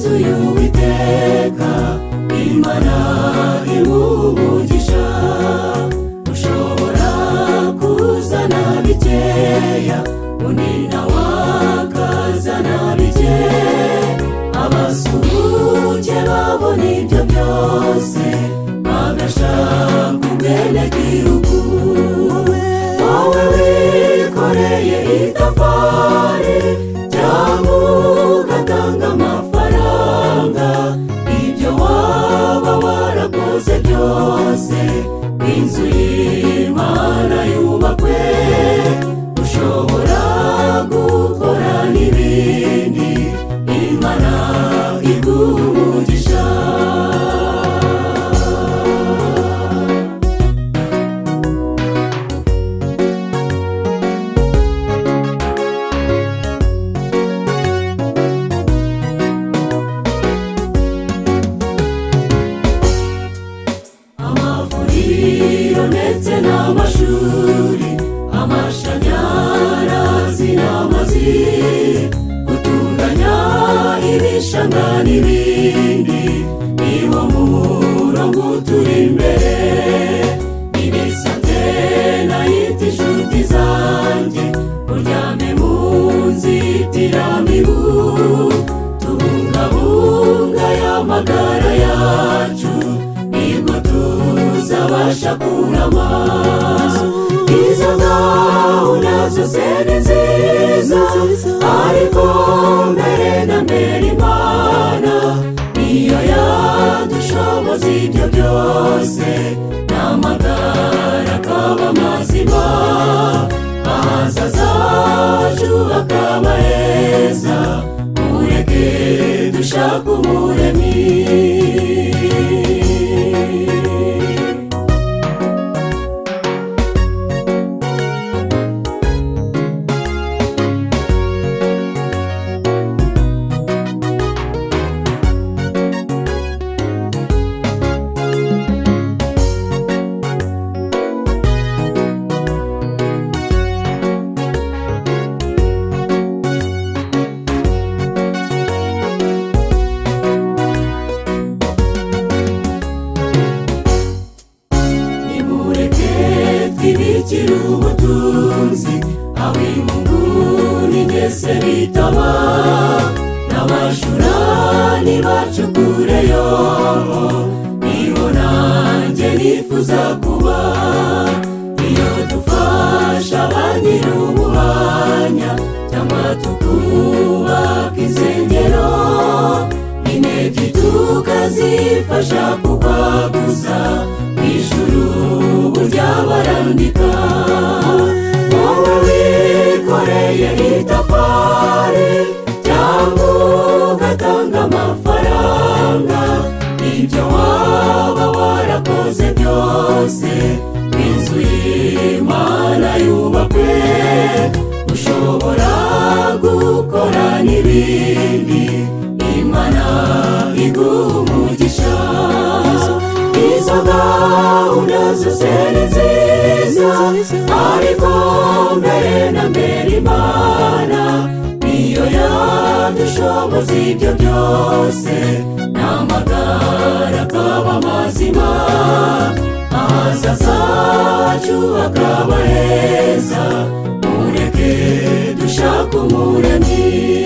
inzu y'Uwiteka Imana imugisha. Ushobora kuzana bikeya undi nawe akazana bike, abasuhuke babona ibyo byose bagashaka ubwenegihugu. Wowe wikoreye itafari cyangwa ugatanga amafaranga, ibyo waba warakoze byose inzu y'Imana yubakwe. Ushobora gukora n'ibindi Imana iguha umugisha. Amavuriro ndetse n'amashuri, amashanyarazi n'amazi, gutunganya ibishanga n'ibindi, niwo murongo uturi imbere. Ibisate nayita inshuti zanjye, uryame mu nzitiramibu, tubungabunga y'amagara yacu, nibwo tuzabasha kurama. Izo gahunda zose ni nziza, ariko mbere na mbere Imana niyo yadushoboza ibyo byose, n'amagara akaba mazima, ahazaza hacu hakaba heza. Mureke dushake Umuremyi. Twibikire ubutunzi aho imunguni ngese bitaba, n'abajura nibacukureyo, niho nanjye nifuza kuba. Iyo dufasha ba nyir'ubuhanya cyangwa tukubaka insengero, intege tukazifasha kugwaguza ijuru burya barandika. Wowe wikoreye itafari cyangwa ugatanga amafaranga, ibyo waba warakoze byose inzu y'Imana yubakwe. Ushobora gukora n'ibindi Imana iguha umugisha. Izo gahunda zose ni nziza, ariko mbere na mbere Imana niyo yadushoboza ibyo byose, n'amagara akaba mazima, ahazaza hacu hakaba heza. Mureke dushake Umuremyi.